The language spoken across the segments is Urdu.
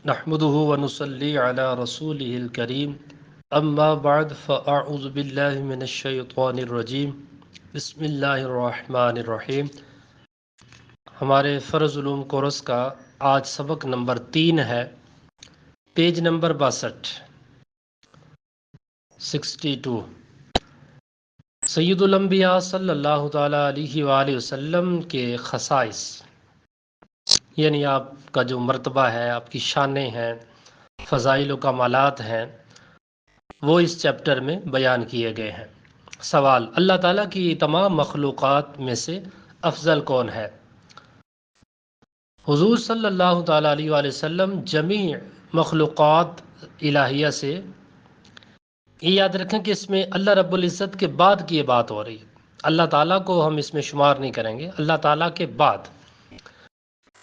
نحمده ونصلي على رسوله الكريم اما بعد فاعوذ بالله من الشیطان الرجیم بسم اللہ الرحمن الرحیم۔ ہمارے فرض علوم کورس کا آج سبق نمبر 3 ہے، پیج نمبر 62۔ سید الانبیاء صلی اللہ تعالیٰ علیہ وآلہ وسلم کے خصائص، یعنی آپ کا جو مرتبہ ہے، آپ کی شانیں ہیں، فضائل و کمالات ہیں، وہ اس چیپٹر میں بیان کیے گئے ہیں۔ سوال: اللہ تعالیٰ کی تمام مخلوقات میں سے افضل کون ہے؟ حضور صلی اللہ تعالیٰ علیہ وآلہ وسلم جمیع مخلوقات الہیہ سے، یہ یاد رکھیں کہ اس میں اللہ رب العزت کے بعد کی یہ بات ہو رہی ہے، اللہ تعالیٰ کو ہم اس میں شمار نہیں کریں گے، اللہ تعالیٰ کے بعد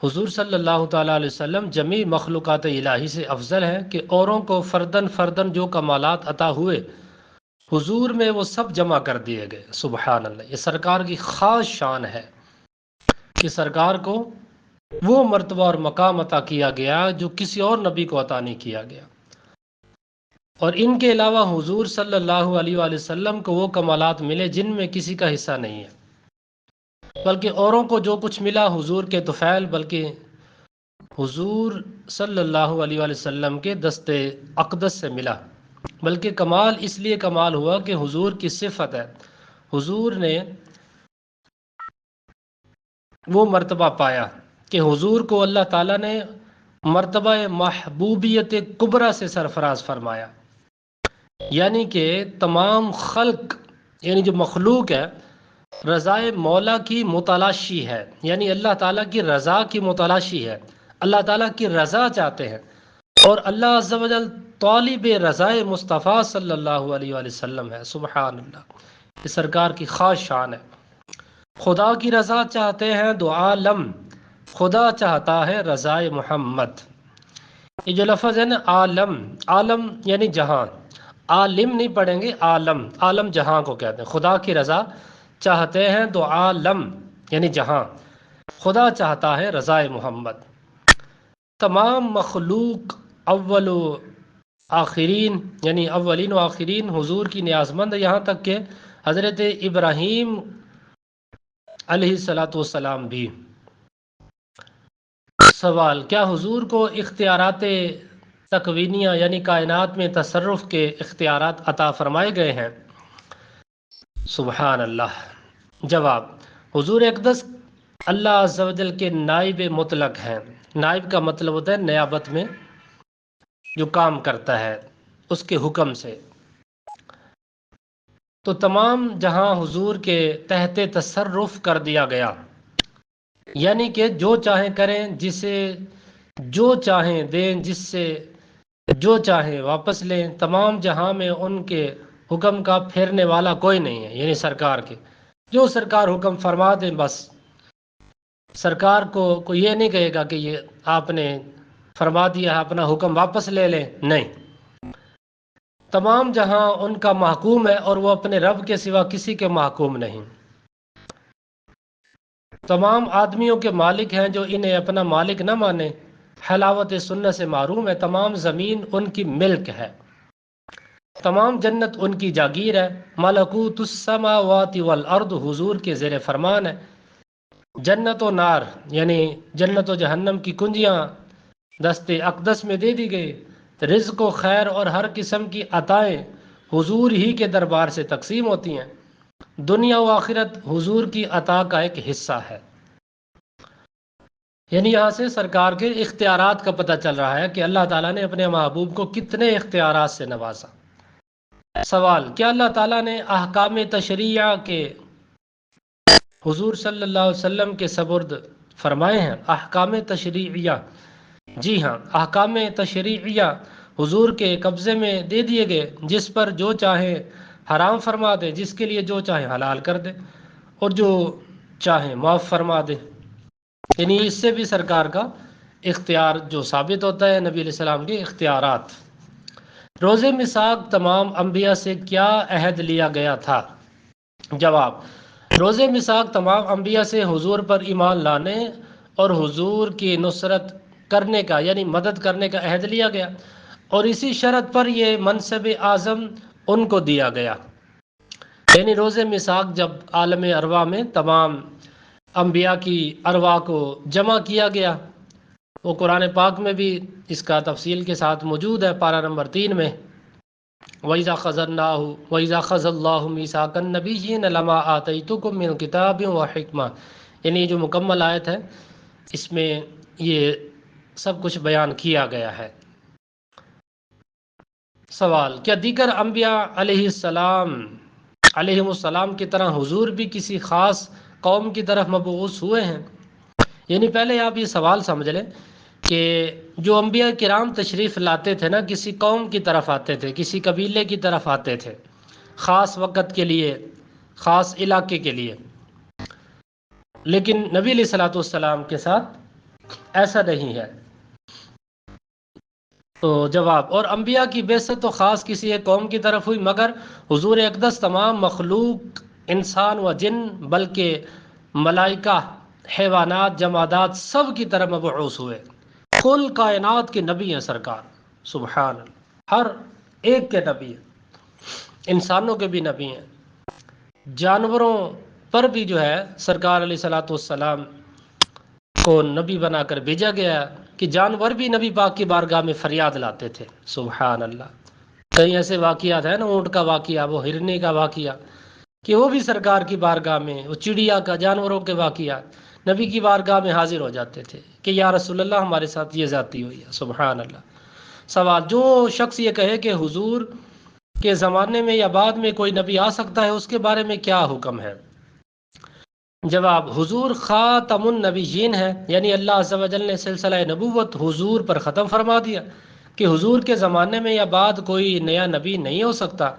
حضور صلی اللہ تعالیٰ علیہ وسلم جمیع مخلوقات الہی سے افضل ہے کہ اوروں کو فردن فردن جو کمالات عطا ہوئے، حضور میں وہ سب جمع کر دیے گئے۔ سبحان اللہ، یہ سرکار کی خاص شان ہے کہ سرکار کو وہ مرتبہ اور مقام عطا کیا گیا جو کسی اور نبی کو عطا نہیں کیا گیا، اور ان کے علاوہ حضور صلی اللہ علیہ وآلہ وسلم کو وہ کمالات ملے جن میں کسی کا حصہ نہیں ہے، بلکہ اوروں کو جو کچھ ملا حضور کے طفیل، بلکہ حضور صلی اللہ علیہ وآلہ وسلم کے دست اقدس سے ملا، بلکہ کمال اس لیے کمال ہوا کہ حضور کی صفت ہے، حضور نے وہ مرتبہ پایا کہ حضور کو اللہ تعالیٰ نے مرتبہ محبوبیت کبریٰ سے سرفراز فرمایا، یعنی کہ تمام خلق، یعنی جو مخلوق ہے، رضائے مولا کی متلاشی ہے، یعنی اللہ تعالیٰ کی رضا کی متلاشی ہے، اللہ تعالیٰ کی رضا چاہتے ہیں، اور اللہ عز و جل طالب رضائے مصطفیٰ صلی اللہ علیہ وآلہ وسلم ہے۔ سبحان اللہ، یہ سرکار کی خاص شان ہے۔ خدا کی رضا چاہتے ہیں دو عالم، خدا چاہتا ہے رضائے محمد۔ یہ جو لفظ ہے نا عالم، عالم یعنی جہاں، عالم نہیں پڑھیں گے، عالم، عالم جہاں کو کہتے ہیں۔ خدا کی رضا چاہتے ہیں دو عالم یعنی جہاں، خدا چاہتا ہے رضائے محمد۔ تمام مخلوق اول و آخرین، یعنی اولین و آخرین حضور کی نیازمند ہے، یہاں تک کہ حضرت ابراہیم علیہ السلام بھی۔ سوال: کیا حضور کو اختیارات تکوینیہ یعنی کائنات میں تصرف کے اختیارات عطا فرمائے گئے ہیں؟ سبحان اللہ۔ جواب: حضور اقدس اللہ عز و جل کے نائب مطلق ہیں۔ نائب کا مطلب ہوتا ہے نیابت میں جو کام کرتا ہے اس کے حکم سے، تو تمام جہاں حضور کے تحت تصرف کر دیا گیا، یعنی کہ جو چاہیں کریں، جسے جو چاہیں دیں، جس سے جو چاہیں واپس لیں، تمام جہاں میں ان کے حکم کا پھیرنے والا کوئی نہیں ہے، یعنی سرکار کے جو سرکار حکم فرما دیں، بس سرکار کو کوئی یہ نہیں کہے گا کہ یہ آپ نے فرما دیا، اپنا حکم واپس لے لیں، نہیں، تمام جہاں ان کا محکوم ہے اور وہ اپنے رب کے سوا کسی کے محکوم نہیں۔ تمام آدمیوں کے مالک ہیں جو انہیں اپنا مالک نہ مانے، حلاوت سنت سے محروم ہے۔ تمام زمین ان کی ملک ہے، تمام جنت ان کی جاگیر ہے۔ ملکوت السماوات والارض حضور کے زیر فرمان ہے۔ جنت و نار یعنی جنت و جہنم کی کنجیاں دست اقدس میں دے دی گئی، رزق و خیر اور ہر قسم کی عطائیں حضور ہی کے دربار سے تقسیم ہوتی ہیں۔ دنیا و آخرت حضور کی عطا کا ایک حصہ ہے۔ یعنی یہاں سے سرکار کے اختیارات کا پتہ چل رہا ہے کہ اللہ تعالیٰ نے اپنے محبوب کو کتنے اختیارات سے نوازا۔ سوال: کیا اللہ تعالیٰ نے احکام تشریعہ کے حضور صلی اللہ علیہ وسلم کے سپرد فرمائے ہیں؟ احکام تشریعیہ، جی ہاں، احکام تشریعیہ حضور کے قبضے میں دے دیے گئے، جس پر جو چاہیں حرام فرما دے، جس کے لیے جو چاہیں حلال کر دے، اور جو چاہیں معاف فرما دے۔ یعنی اس سے بھی سرکار کا اختیار جو ثابت ہوتا ہے، نبی علیہ السلام کے اختیارات۔ روز میثاق تمام انبیاء سے کیا عہد لیا گیا تھا؟ جواب: روز میثاق تمام انبیاء سے حضور پر ایمان لانے اور حضور کی نصرت کرنے کا یعنی مدد کرنے کا عہد لیا گیا، اور اسی شرط پر یہ منصب اعظم ان کو دیا گیا۔ یعنی روز میثاق جب عالم ارواح میں تمام انبیاء کی ارواح کو جمع کیا گیا، وہ قرآن پاک میں بھی اس کا تفصیل کے ساتھ موجود ہے، پارہ نمبر 3 میں وَإِذَا خَذَلْنَاهُ وَإِذَا خَذَ اللَّهُ مِيثَاقَ النَّبِيِّينَ لَمَا آتَيْتُكُم مِّن كِتَابٍ وَحِكْمَةٍ، یعنی جو مکمل آیت ہے اس میں یہ سب کچھ بیان کیا گیا ہے۔ سوال: کیا دیگر انبیاء علیہم السلام کی طرح حضور بھی کسی خاص قوم کی طرف مبعوث ہوئے ہیں؟ یعنی پہلے آپ یہ سوال سمجھ لیں کہ جو انبیاء کرام تشریف لاتے تھے نا، کسی قوم کی طرف آتے تھے، کسی قبیلے کی طرف آتے تھے، خاص وقت کے لیے، خاص علاقے کے لیے، لیکن نبی علیہ الصلوۃ والسلام کے ساتھ ایسا نہیں ہے۔ تو جواب: اور انبیاء کی بعثت تو خاص کسی ایک قوم کی طرف ہوئی، مگر حضور اقدس تمام مخلوق، انسان و جن، بلکہ ملائکہ، حیوانات، جمادات سب کی طرف مبعوث ہوئے۔ کل کائنات کے نبی ہیں سرکار، سبحان اللہ، ہر ایک کے نبی ہیں، انسانوں کے بھی نبی ہیں، جانوروں پر بھی جو ہے سرکار علیہ الصلوۃ والسلام کو نبی بنا کر بھیجا گیا کہ جانور بھی نبی پاک کی بارگاہ میں فریاد لاتے تھے، سبحان اللہ۔ کئی ایسے واقعات ہیں نا، اونٹ کا واقعہ، وہ ہرنی کا واقعہ، کہ وہ بھی سرکار کی بارگاہ میں، وہ چڑیا کا، جانوروں کے واقعات نبی کی بارگاہ میں حاضر ہو جاتے تھے کہ یا رسول اللہ ہمارے ساتھ یہ زیادتی ہوئی ہے، سبحان اللہ۔ سوال: جو شخص یہ کہے کہ حضور کے زمانے میں یا بعد میں کوئی نبی آ سکتا ہے، اس کے بارے میں کیا حکم ہے؟ جواب: حضور خاتم النبیین ہے، یعنی اللہ عز و جل نے سلسلہ نبوت حضور پر ختم فرما دیا کہ حضور کے زمانے میں یا بعد کوئی نیا نبی نہیں ہو سکتا۔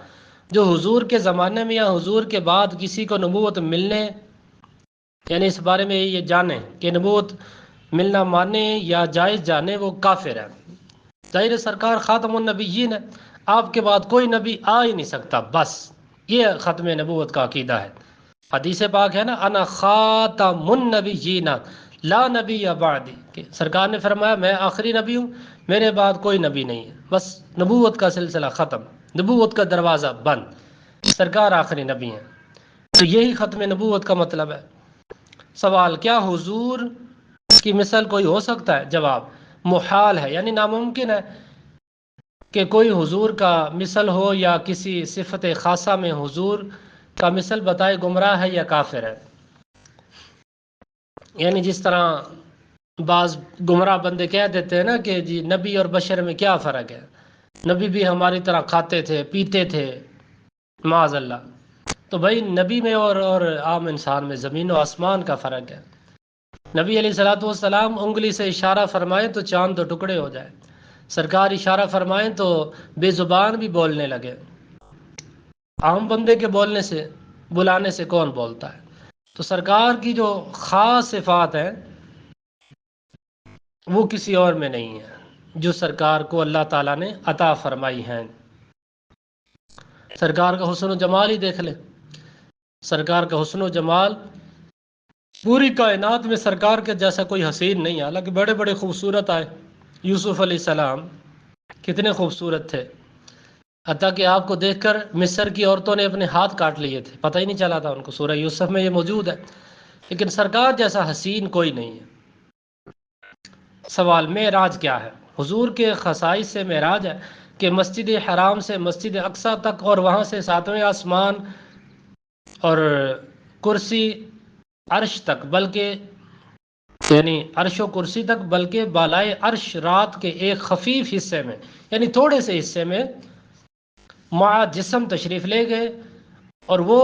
جو حضور کے زمانے میں یا حضور کے بعد کسی کو نبوت ملنے، یعنی اس بارے میں یہ جانے کہ نبوت ملنا مانے یا جائز جانے، وہ کافر ہے۔ ظاہر سرکار خاتم النبیین ہے، آپ کے بعد کوئی نبی آ ہی نہیں سکتا، بس یہ ختم نبوت کا عقیدہ ہے۔ حدیث پاک ہے نا، انا خاتم النبیین لا نبی بعدی، کہ سرکار نے فرمایا میں آخری نبی ہوں، میرے بعد کوئی نبی نہیں ہے، بس نبوت کا سلسلہ ختم، نبوت کا دروازہ بند، سرکار آخری نبی ہیں۔ تو یہی ختم نبوت کا مطلب ہے۔ سوال: کیا حضور کی مثال کوئی ہو سکتا ہے؟ جواب: محال ہے، یعنی ناممکن ہے کہ کوئی حضور کا مثل ہو یا کسی صفت خاصہ میں حضور کا مثل بتائے گمراہ ہے یا کافر ہے۔ یعنی جس طرح بعض گمراہ بندے کہہ دیتے ہیں نا کہ جی نبی اور بشر میں کیا فرق ہے، نبی بھی ہماری طرح کھاتے تھے، پیتے تھے، معاذ اللہ۔ تو بھائی نبی میں اور عام انسان میں زمین و آسمان کا فرق ہے۔ نبی علیہ الصلوۃ والسلام انگلی سے اشارہ فرمائیں تو چاند دو ٹکڑے ہو جائے، سرکار اشارہ فرمائیں تو بے زبان بھی بولنے لگے۔ عام بندے کے بولنے سے، بلانے سے کون بولتا ہے؟ تو سرکار کی جو خاص صفات ہیں وہ کسی اور میں نہیں ہے، جو سرکار کو اللہ تعالیٰ نے عطا فرمائی ہیں۔ سرکار کا حسن و جمال ہی دیکھ لیں، سرکار کا حسن و جمال پوری کائنات میں سرکار کے جیسا کوئی حسین نہیں ہے۔ حالانکہ بڑے بڑے خوبصورت آئے، یوسف علیہ السلام کتنے خوبصورت تھے، حتیٰ کہ آپ کو دیکھ کر مصر کی عورتوں نے اپنے ہاتھ کاٹ لیے تھے، پتہ ہی نہیں چلا تھا ان کو، سورہ یوسف میں یہ موجود ہے۔ لیکن سرکار جیسا حسین کوئی نہیں ہے۔ سوال: معراج کیا ہے؟ حضور کے خصائص سے معراج ہے کہ مسجد حرام سے مسجد اقصیٰ تک اور وہاں سے ساتویں آسمان اور کرسی عرش تک، بلکہ یعنی عرش و کرسی تک، بلکہ بالائے عرش رات کے ایک خفیف حصے میں، یعنی تھوڑے سے حصے میں مع جسم تشریف لے گئے، اور وہ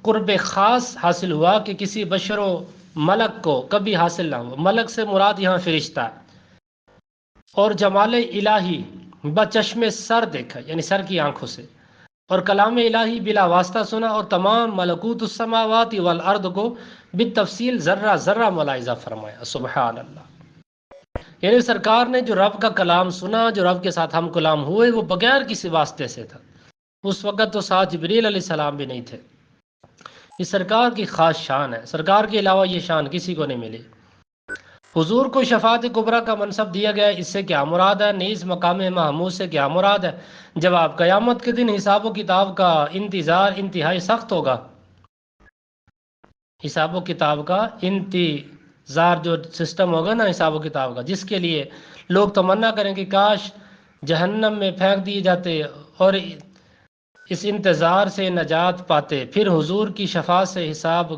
قرب خاص حاصل ہوا کہ کسی بشر و ملک کو کبھی حاصل نہ ہوا۔ ملک سے مراد یہاں فرشتہ ہے۔ اور جمال الہی بچشم سر دیکھا، یعنی سر کی آنکھوں سے، اور کلام الہی بلا واسطہ سنا، اور تمام ملکوت السماوات والارض کو بالتفصیل ذرہ ذرہ ملاحظہ فرمایا، سبحان اللہ۔ یعنی سرکار نے جو رب کا کلام سنا، جو رب کے ساتھ ہم کلام ہوئے، وہ بغیر کسی واسطے سے تھا۔ اس وقت تو ساتھ جبریل علیہ السلام بھی نہیں تھے۔ یہ سرکار کی خاص شان ہے، سرکار کے علاوہ یہ شان کسی کو نہیں ملی۔ حضور کو شفاعت کبریٰ کا منصب دیا گیا ہے، اس سے کیا مراد ہے؟ نیز مقام محمود سے کیا مراد ہے؟ جواب: قیامت کے دن حساب و کتاب کا انتظار انتہائی سخت ہوگا۔ حساب و کتاب کا انتظار، جو سسٹم ہوگا نا حساب و کتاب کا، جس کے لیے لوگ تمنا کریں کہ کاش جہنم میں پھینک دیے جاتے اور اس انتظار سے نجات پاتے، پھر حضور کی شفاعت سے حساب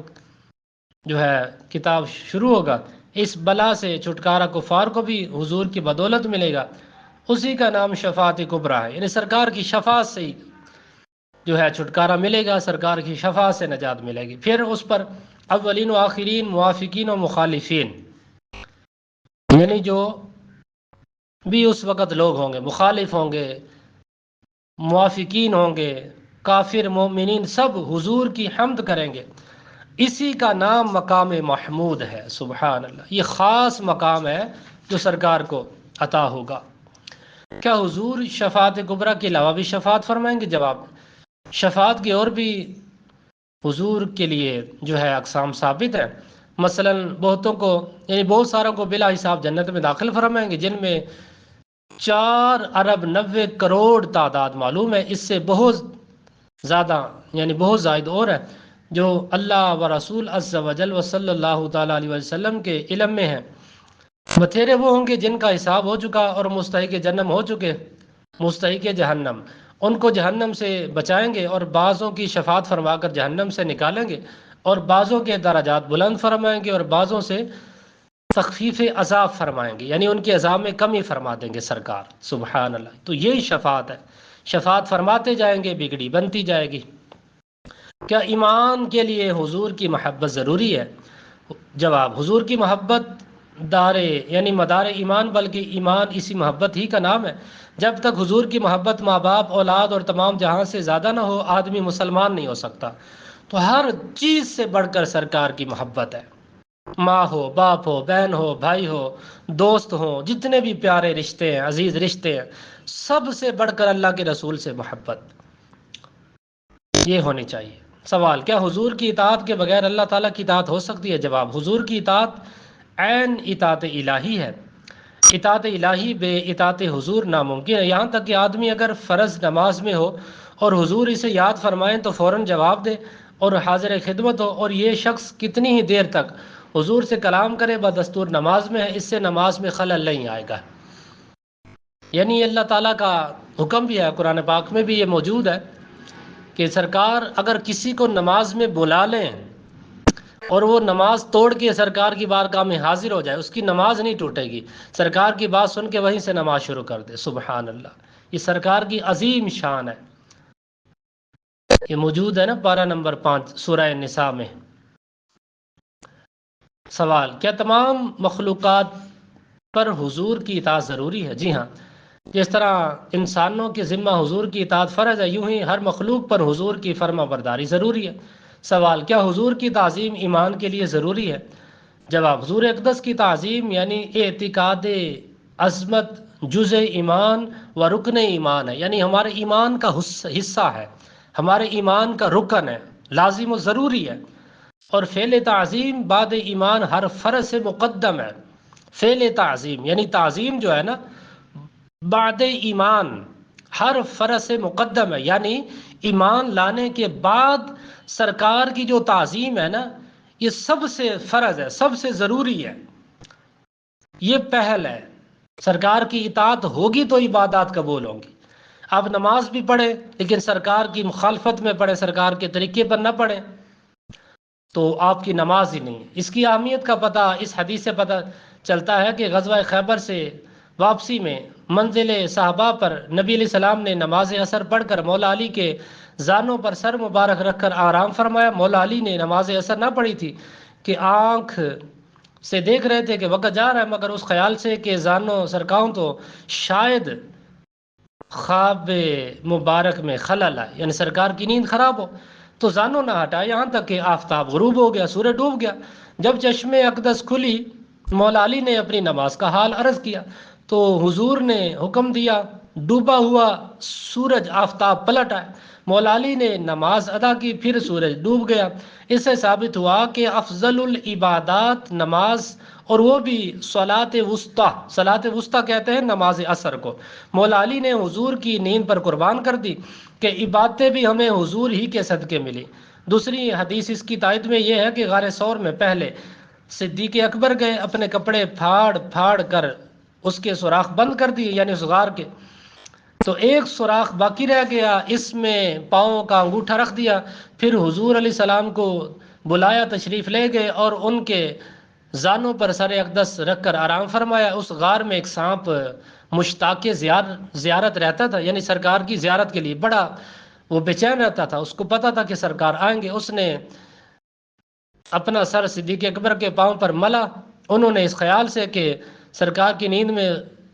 جو ہے کتاب شروع ہوگا۔ اس بلا سے چھٹکارا کفار کو بھی حضور کی بدولت ملے گا، اسی کا نام شفاعت کبریٰ ہے، یعنی سرکار کی شفاعت سے ہی جو ہے چھٹکارا ملے گا، سرکار کی شفاعت سے نجات ملے گی۔ پھر اس پر اولین و آخرین، موافقین و مخالفین، یعنی جو بھی اس وقت لوگ ہوں گے، مخالف ہوں گے، موافقین ہوں گے، کافر مومنین، سب حضور کی حمد کریں گے۔ اسی کا نام مقام محمود ہے۔ سبحان اللہ، یہ خاص مقام ہے جو سرکار کو عطا ہوگا۔ کیا حضور شفاعت کبریٰ کے علاوہ بھی شفاعت فرمائیں گے؟ جواب: شفاعت کی اور بھی حضور کے لیے جو ہے اقسام ثابت ہیں۔ مثلا بہتوں کو، یعنی بہت ساروں کو بلا حساب جنت میں داخل فرمائیں گے، جن میں 4 ارب 90 کروڑ تعداد معلوم ہے، اس سے بہت زیادہ، یعنی بہت زائد اور ہے، جو اللہ و رسول عز و جل و صلی اللہ تعالیٰ علیہ وسلم کے علم میں ہیں۔ بتھیرے وہ ہوں گے جن کا حساب ہو چکا اور مستحق جہنم ہو چکے، مستحق جہنم، ان کو جہنم سے بچائیں گے اور بعضوں کی شفاعت فرما کر جہنم سے نکالیں گے، اور بعضوں کے درجات بلند فرمائیں گے اور بعضوں سے تخفیف عذاب فرمائیں گے، یعنی ان کے عذاب میں کمی فرما دیں گے سرکار۔ سبحان اللہ، تو یہی شفاعت ہے، شفاعت فرماتے جائیں گے، بگڑی بنتی جائے گی۔ کیا ایمان کے لیے حضور کی محبت ضروری ہے؟ جواب: حضور کی محبت دارے یعنی مدار ایمان، بلکہ ایمان اسی محبت ہی کا نام ہے۔ جب تک حضور کی محبت ماں باپ، اولاد اور تمام جہاں سے زیادہ نہ ہو، آدمی مسلمان نہیں ہو سکتا۔ تو ہر چیز سے بڑھ کر سرکار کی محبت ہے، ماں ہو، باپ ہو، بہن ہو، بھائی ہو، دوست ہو، جتنے بھی پیارے رشتے ہیں، عزیز رشتے ہیں، سب سے بڑھ کر اللہ کے رسول سے محبت یہ ہونی چاہیے۔ سوال: کیا حضور کی اطاعت کے بغیر اللہ تعالیٰ کی اطاعت ہو سکتی ہے؟ جواب: حضور کی اطاعت عین اطاعت الہی ہے، اطاعت الہی بے اطاعت حضور ناممکن ہے۔ یہاں تک کہ آدمی اگر فرض نماز میں ہو اور حضور اسے یاد فرمائیں تو فوراً جواب دے اور حاضر خدمت ہو، اور یہ شخص کتنی ہی دیر تک حضور سے کلام کرے، بدستور نماز میں ہے، اس سے نماز میں خلل نہیں آئے گا۔ یعنی اللہ تعالیٰ کا حکم بھی ہے، قرآن پاک میں بھی یہ موجود ہے کہ سرکار اگر کسی کو نماز میں بلا لیں اور وہ نماز توڑ کے سرکار کی بارگاہ میں حاضر ہو جائے، اس کی نماز نہیں ٹوٹے گی، سرکار کی بات سن کے وہیں سے نماز شروع کر دے۔ سبحان اللہ، یہ سرکار کی عظیم شان ہے۔ یہ موجود ہے نا پارہ نمبر 5 سورہ نساء میں۔ سوال: کیا تمام مخلوقات پر حضور کی اطاعت ضروری ہے؟ جی ہاں، جس طرح انسانوں کے ذمہ حضور کی اطاعت فرض ہے، یوں ہی ہر مخلوق پر حضور کی فرما برداری ضروری ہے۔ سوال: کیا حضور کی تعظیم ایمان کے لیے ضروری ہے؟ جواب: حضور اقدس کی تعظیم یعنی اعتقاد عظمت جزء ایمان و رکن ایمان ہے، یعنی ہمارے ایمان کا حصہ ہے، ہمارے ایمان کا رکن ہے، لازم و ضروری ہے۔ اور فعل تعظیم بعد ایمان ہر فرض سے مقدم ہے۔ فعل تعظیم یعنی تعظیم جو ہے نا بعد ایمان ہر فرض سے مقدم ہے، یعنی ایمان لانے کے بعد سرکار کی جو تعظیم ہے نا، یہ سب سے فرض ہے، سب سے ضروری ہے، یہ پہل ہے۔ سرکار کی اطاعت ہوگی تو عبادات قبول ہوں گی۔ آپ نماز بھی پڑھیں لیکن سرکار کی مخالفت میں پڑھیں، سرکار کے طریقے پر نہ پڑھیں تو آپ کی نماز ہی نہیں ہے۔ اس کی اہمیت کا پتہ اس حدیث سے پتہ چلتا ہے کہ غزوہ خیبر سے واپسی میں منزل صحابہ پر نبی علیہ السلام نے نماز عصر پڑھ کر مولا علی کے زانوں پر سر مبارک رکھ کر آرام فرمایا۔ مولا علی نے نماز عصر نہ پڑھی تھی کہ آنکھ سے دیکھ رہے تھے کہ وقت جا رہا ہے، مگر اس خیال سے کہ زانوں سرکاؤں تو شاید خواب مبارک میں خلل آئے، یعنی سرکار کی نیند خراب ہو، تو زانوں نہ ہٹائے یہاں تک کہ آفتاب غروب ہو گیا، سورج ڈوب گیا۔ جب چشم اقدس کھلی، مولا علی نے اپنی نماز کا حال عرض کیا تو حضور نے حکم دیا، ڈوبا ہوا سورج آفتاب پلٹ آئے، مولا علی نے نماز ادا کی، پھر سورج ڈوب گیا۔ اس سے ثابت ہوا کہ افضل العبادات نماز اور وہ بھی صلاۃ وسطیٰ، صلاۃ وسطیٰ کہتے ہیں نماز عصر کو، مولا علی نے حضور کی نیند پر قربان کر دی کہ عبادتیں بھی ہمیں حضور ہی کے صدقے ملی۔ دوسری حدیث اس کی تائید میں یہ ہے کہ غار ثور میں پہلے صدیق اکبر گئے، اپنے کپڑے پھاڑ پھاڑ کر اس کے سوراخ بند کر دیے، یعنی اس غار کے، تو ایک سوراخ باقی رہ گیا، اس میں پاؤں کا انگوٹھا رکھ دیا، پھر حضور علیہ السلام کو بلایا، تشریف لے گئے اور ان کے زانوں پر سر اقدس رکھ کر آرام فرمایا۔ اس غار میں ایک سانپ مشتاق زیارت رہتا تھا، یعنی سرکار کی زیارت کے لیے بڑا وہ بے چین رہتا تھا، اس کو پتا تھا کہ سرکار آئیں گے۔ اس نے اپنا سر صدیق اکبر کے پاؤں پر ملا، انہوں نے اس خیال سے کہ سرکار کی نیند میں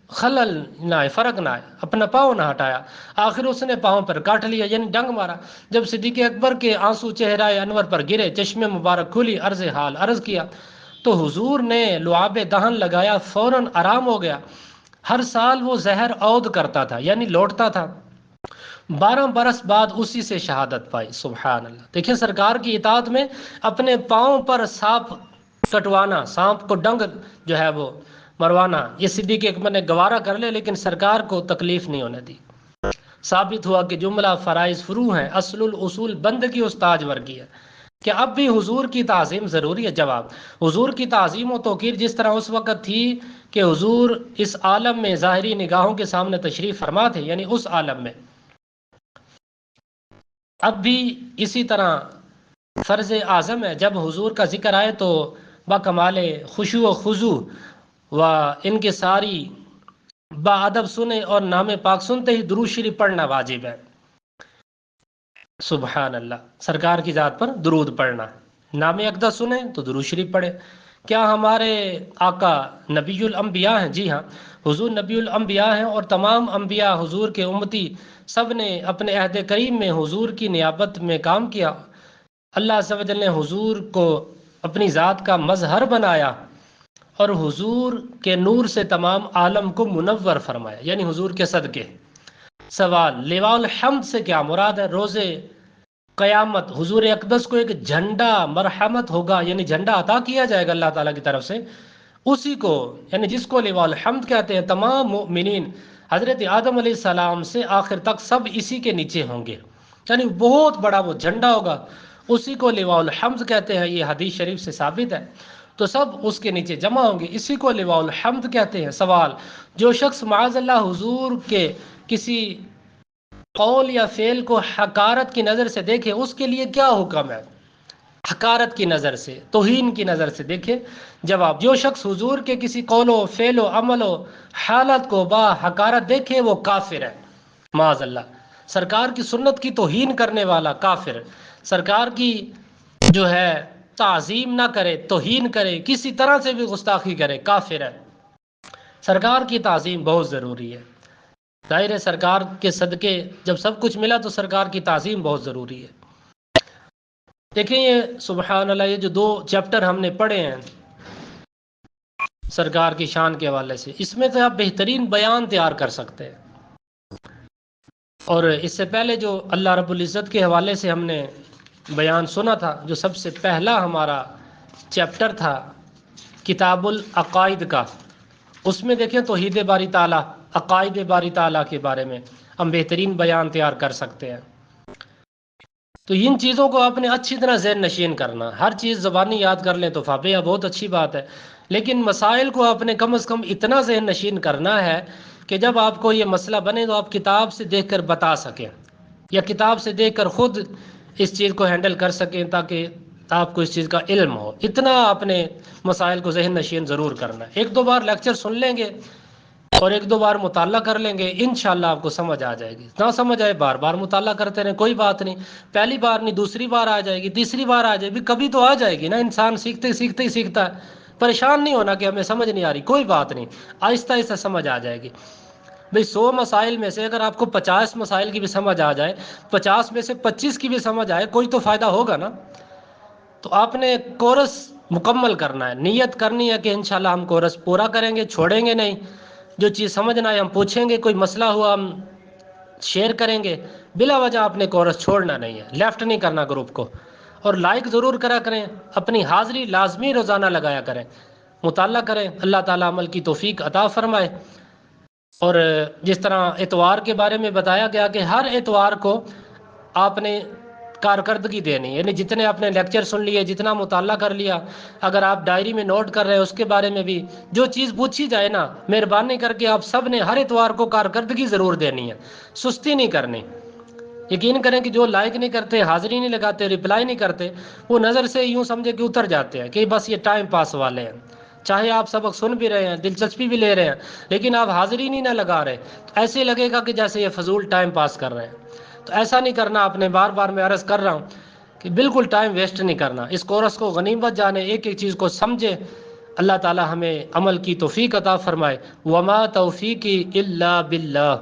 خلل نہ آئے، فرق نہ آئے، اپنا پاؤں نہ ہٹایا، آخر اس نے پاؤں پر کاٹ لیا، یعنی ڈنگ مارا۔ جب صدیق اکبر کے آنسو چہرہ انور پر گرے، چشم مبارک کھلی، عرض حال عرض کیا تو حضور نے لعاب دہن لگایا، فوراً آرام ہو گیا۔ ہر سال وہ زہر عود کرتا تھا، یعنی لوٹتا تھا، 12 برس بعد اسی سے شہادت پائی۔ سبحان اللہ! دیکھیں سرکار کی اطاعت میں اپنے پاؤں پر سانپ کٹوانا، سانپ کو ڈنگ جو ہے وہ مروانا، یہ صدیق اکبر نے گوارا کر لے، لیکن سرکار کو تکلیف نہیں ہونے دی۔ ثابت ہوا کہ جملہ فرائض فروع ہیں، اصل الاصول بندگی استاج ورگی ہے۔ کہ اب بھی حضور کی تعظیم ضروری ہے؟ جواب: حضور کی تعظیم و توقیر جس طرح اس وقت تھی کہ حضور اس عالم میں ظاہری نگاہوں کے سامنے تشریف فرما تھے، یعنی اس عالم میں، اب بھی اسی طرح فرض اعظم ہے جب حضور کا ذکر آئے تو بکمال خشوع و خضوع و ان کے ساری با ادب سنیں اور نام پاک سنتے ہی درود شریف پڑھنا واجب ہے۔ سبحان اللہ! سرکار کی ذات پر درود پڑھنا، نام اقدس سنیں تو درود شریف پڑھیں۔ کیا ہمارے آقا نبی الانبیاء ہیں؟ جی ہاں، حضور نبی الانبیاء ہیں، اور تمام انبیاء حضور کے امتی سب نے اپنے عہد کریم میں حضور کی نیابت میں کام کیا۔ اللہ عز و جل نے حضور کو اپنی ذات کا مظہر بنایا اور حضور کے نور سے تمام عالم کو منور فرمایا، یعنی حضور کے صدقے۔ سوال: لواء الحمد سے کیا مراد ہے؟ روز قیامت حضور اقدس کو ایک جھنڈا مرحمت ہوگا، یعنی جھنڈا عطا کیا جائے گا اللہ تعالیٰ کی طرف سے، اسی کو یعنی جس کو لواء الحمد کہتے ہیں، تمام مؤمنین حضرت آدم علیہ السلام سے آخر تک سب اسی کے نیچے ہوں گے، یعنی بہت بڑا وہ جھنڈا ہوگا، اسی کو لواء الحمد کہتے ہیں۔ یہ حدیث شریف سے ثابت ہے، تو سب اس کے نیچے جمع ہوں گے، اسی کو لواء الحمد کہتے ہیں۔ سوال: جو شخص معاذ اللہ حضور کے کسی قول یا فعل کو حقارت کی نظر سے دیکھے، اس کے لیے کیا حکم ہے؟ حقارت کی نظر سے، توہین کی نظر سے دیکھے۔ جواب: جو شخص حضور کے کسی قول و فعل و عمل و حالت کو با حقارت دیکھے وہ کافر ہے، معاذ اللہ۔ سرکار کی سنت کی توہین کرنے والا کافر، سرکار کی جو ہے تعظیم نہ کرے، توہین کرے، کسی طرح سے بھی گستاخی کرے، کافر ہے۔ سرکار کی تعظیم بہت ضروری ہے، ظاہر ہے سرکار کے صدقے جب سب کچھ ملا تو سرکار کی تعظیم بہت ضروری ہے۔ دیکھیں یہ سبحان اللہ، یہ جو 2 چیپٹر ہم نے پڑھے ہیں سرکار کی شان کے حوالے سے، اس میں سے آپ بہترین بیان تیار کر سکتے ہیں۔ اور اس سے پہلے جو اللہ رب العزت کے حوالے سے ہم نے بیان سنا تھا، جو سب سے پہلا ہمارا چیپٹر تھا کتاب العقائد کا، اس میں دیکھیں توحید باری تعالیٰ، عقائد باری تعالیٰ کے بارے میں ہم بہترین بیان تیار کر سکتے ہیں۔ تو ان چیزوں کو آپ نے اچھی طرح ذہن نشین کرنا، ہر چیز زبانی یاد کر لیں تو فابیہ بہت اچھی بات ہے، لیکن مسائل کو آپ نے کم از کم اتنا ذہن نشین کرنا ہے کہ جب آپ کو یہ مسئلہ بنے تو آپ کتاب سے دیکھ کر بتا سکیں، یا کتاب سے دیکھ کر خود اس چیز کو ہینڈل کر سکیں، تاکہ آپ کو اس چیز کا علم ہو۔ اتنا آپ نے مسائل کو ذہن نشین ضرور کرنا ہے۔ 1-2 بار لیکچر سن لیں گے اور 1-2 بار مطالعہ کر لیں گے، انشاءاللہ آپ کو سمجھ آ جائے گی۔ نہ سمجھ آئے بار بار مطالعہ کرتے رہیں، کوئی بات نہیں، پہلی بار نہیں دوسری بار آ جائے گی، تیسری بار آ جائے گی، کبھی تو آ جائے گی نا، انسان سیکھتے سیکھتے ہی سیکھتا ہے۔ پریشان نہیں ہونا کہ ہمیں سمجھ نہیں آ رہی، کوئی بات نہیں، آہستہ آہستہ سمجھ آ جائے گی۔ بھئی 100 مسائل میں سے اگر آپ کو 50 مسائل کی بھی سمجھ آ جائے، 50 میں سے 25 کی بھی سمجھ آئے، کوئی تو فائدہ ہوگا نا۔ تو آپ نے کورس مکمل کرنا ہے، نیت کرنی ہے کہ انشاءاللہ ہم کورس پورا کریں گے، چھوڑیں گے نہیں، جو چیز سمجھ نہ آئے ہم پوچھیں گے، کوئی مسئلہ ہوا ہم شیئر کریں گے، بلا وجہ آپ نے کورس چھوڑنا نہیں ہے، لیفٹ نہیں کرنا گروپ کو، اور لائک ضرور کرا کریں، اپنی حاضری لازمی روزانہ لگایا کریں۔ مطالعہ کریں، اللہ تعالیٰ عمل کی توفیق عطا فرمائے۔ اور جس طرح اتوار کے بارے میں بتایا گیا کہ ہر اتوار کو آپ نے کارکردگی دینی، یعنی جتنے آپ نے لیکچر سن لیے، جتنا مطالعہ کر لیا، اگر آپ ڈائری میں نوٹ کر رہے ہیں اس کے بارے میں بھی جو چیز پوچھی جائے نا، مہربانی کر کے آپ سب نے ہر اتوار کو کارکردگی ضرور دینی ہے، سستی نہیں کرنی۔ یقین کریں کہ جو لائک نہیں کرتے، حاضری نہیں لگاتے، رپلائی نہیں کرتے، وہ نظر سے یوں سمجھے کہ اتر جاتے ہیں کہ بس یہ ٹائم پاس والے ہیں، چاہے آپ سبق سن بھی رہے ہیں، دلچسپی بھی لے رہے ہیں، لیکن آپ حاضری نہیں نہ لگا رہے، تو ایسے لگے گا کہ جیسے یہ فضول ٹائم پاس کر رہے ہیں۔ تو ایسا نہیں کرنا آپ نے، بار بار میں عرض کر رہا ہوں کہ بالکل ٹائم ویسٹ نہیں کرنا، اس کورس کو غنیمت جانے، ایک ایک چیز کو سمجھے۔ اللہ تعالی ہمیں عمل کی توفیق عطا فرمائے۔ وما توفیقی الا باللہ۔